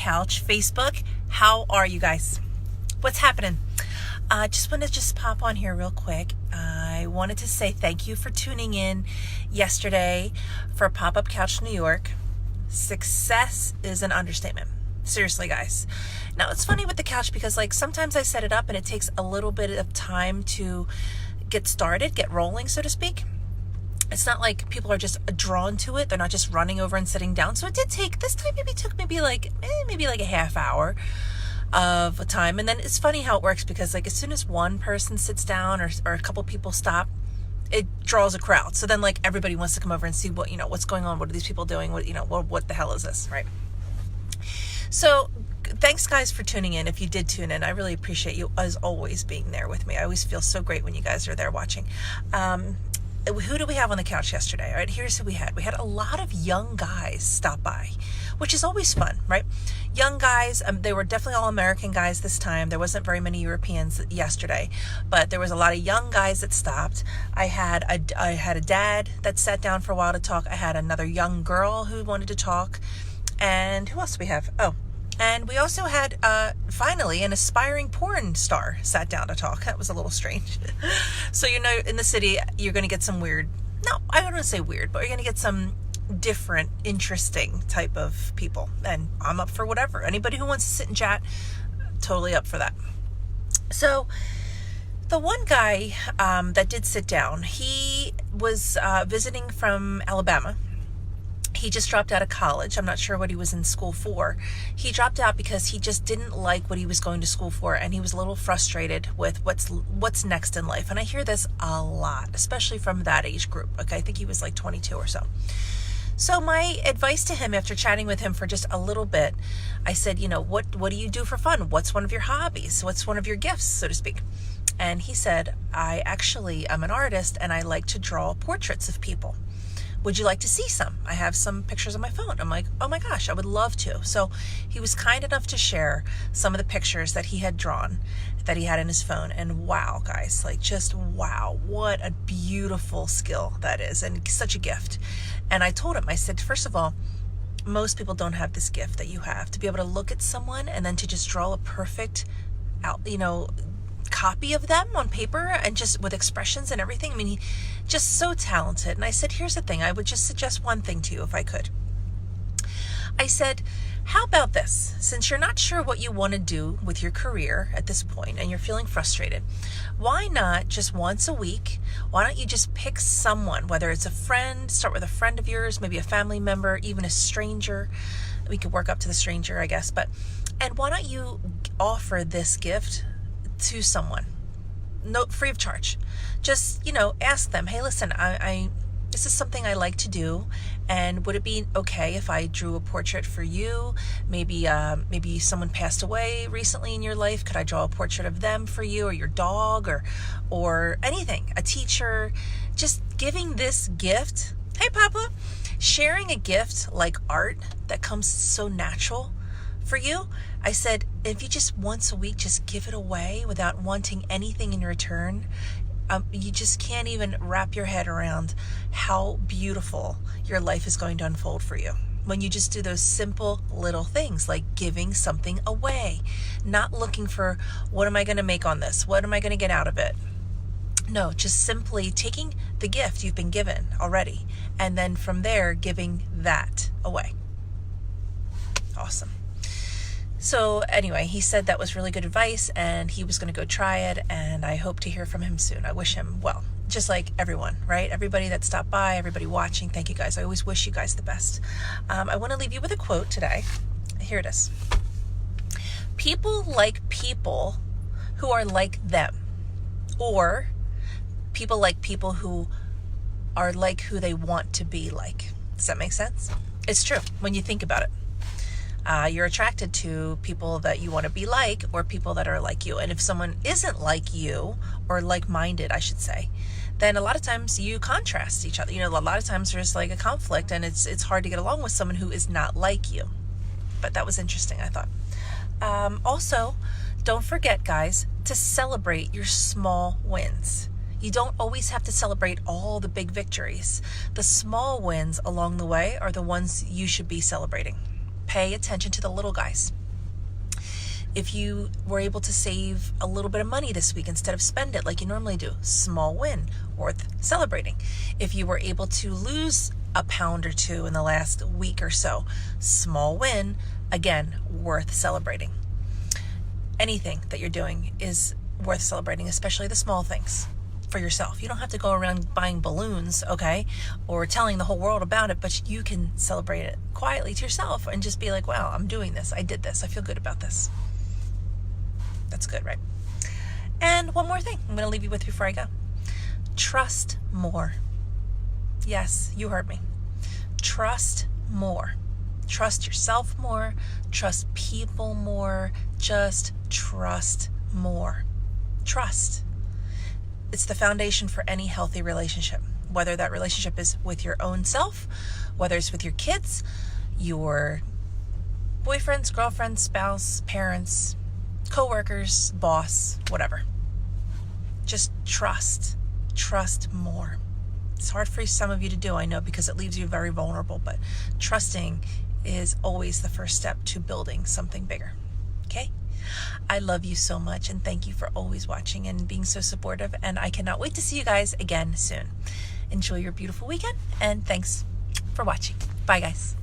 Couch Facebook. How are you guys? What's happening? I just want to pop on here real quick. I wanted to say thank you for tuning in yesterday for Popup Couch New York. Success is an understatement. Seriously, guys. Now, it's funny with the couch because sometimes I set it up and it takes a little bit of time to get started, get rolling, so to speak. It's not like people are just drawn to it. They're not just running over and sitting down. So it did take, this time took maybe a half hour of time. And then it's funny how it works because as soon as one person sits down or a couple people stop, it draws a crowd. So then everybody wants to come over and see what's going on. What are these people doing? What the hell is this, right? So thanks guys for tuning in. If you did tune in, I really appreciate you as always being there with me. I always feel so great when you guys are there watching. Who do we have on the couch yesterday? All right, here's who we had. We had a lot of young guys stop by, which is always fun, right? Young guys, they were definitely all American guys this time. There wasn't very many Europeans yesterday, but there was a lot of young guys that stopped. I had a dad that sat down for a while to talk. I had another young girl who wanted to talk. And who else do we have? Oh, and we also had, finally, an aspiring porn star sat down to talk. That was a little strange. So, in the city, you're going to get some weird, no, I don't want to say weird, but you're going to get some different, interesting type of people. And I'm up for whatever. Anybody who wants to sit and chat, totally up for that. So, the one guy that did sit down, he was visiting from Alabama. He just dropped out of college. I'm not sure what he was in school for. He dropped out because he just didn't like what he was going to school for, and he was a little frustrated with what's next in life. And I hear this a lot, especially from that age group. Okay, I think he was 22 or so. So my advice to him after chatting with him for just a little bit, I said, what do you do for fun? What's one of your hobbies? What's one of your gifts, so to speak? And he said, I actually am an artist and I like to draw portraits of people. Would you like to see some? I have some pictures on my phone. I'm like, oh my gosh, I would love to. So he was kind enough to share some of the pictures that he had drawn, that he had in his phone. And wow, guys, just wow, what a beautiful skill that is, and such a gift. And I told him, I said, first of all, most people don't have this gift that you have, to be able to look at someone and then to just draw a perfect, copy of them on paper and just with expressions and everything. I mean, he just so talented. And I said, here's the thing. I would just suggest one thing to you if I could. I said, how about this? Since you're not sure what you want to do with your career at this point and you're feeling frustrated, why not just once a week? Why don't you just pick someone, whether it's a friend, start with a friend of yours, maybe a family member, even a stranger. We could work up to the stranger, I guess. And why don't you offer this gift to someone, no, free of charge? Just, ask them, hey, listen, I this is something I like to do, and would it be okay if I drew a portrait for you? Maybe someone passed away recently in your life. Could I draw a portrait of them for you, or your dog, or anything, a teacher? Just giving this gift. Hey, Papa, sharing a gift like art that comes so natural for you. I said, if you just once a week, just give it away without wanting anything in return, you just can't even wrap your head around how beautiful your life is going to unfold for you when you just do those simple little things like giving something away, not looking for what am I going to make on this? What am I going to get out of it? No, just simply taking the gift you've been given already and then from there giving that away. Awesome. So anyway, he said that was really good advice and he was going to go try it, and I hope to hear from him soon. I wish him well, just like everyone, right? Everybody that stopped by, everybody watching, thank you guys. I always wish you guys the best. I want to leave you with a quote today. Here it is. People like people who are like them, or people like people who are like who they want to be like. Does that make sense? It's true when you think about it. You're attracted to people that you want to be like, or people that are like you. And if someone isn't like you, or like-minded, I should say, then a lot of times you contrast each other. A lot of times there's a conflict, and it's hard to get along with someone who is not like you. But that was interesting, I thought. Also, don't forget, guys, to celebrate your small wins. You don't always have to celebrate all the big victories. The small wins along the way are the ones you should be celebrating. pay attention to the little guys. If you were able to save a little bit of money this week instead of spend it like you normally do, small win, worth celebrating. If you were able to lose a pound or two in the last week or so, small win, again, worth celebrating. Anything that you're doing is worth celebrating, especially the small things for yourself. You don't have to go around buying balloons, okay, or telling the whole world about it, but you can celebrate it quietly to yourself and just be like, wow, I'm doing this. I did this. I feel good about this. That's good, right? And one more thing I'm going to leave you with before I go. Trust more. Yes, you heard me. Trust more. Trust yourself more. Trust people more. Just trust more. Trust. It's the foundation for any healthy relationship. Whether that relationship is with your own self, whether it's with your kids, your boyfriends, girlfriends, spouse, parents, co-workers, boss, whatever. Just trust. Trust more. It's hard for some of you to do, I know, because it leaves you very vulnerable, but trusting is always the first step to building something bigger. Okay? I love you so much, and thank you for always watching and being so supportive, and I cannot wait to see you guys again soon. Enjoy your beautiful weekend, and thanks for watching. Bye, guys.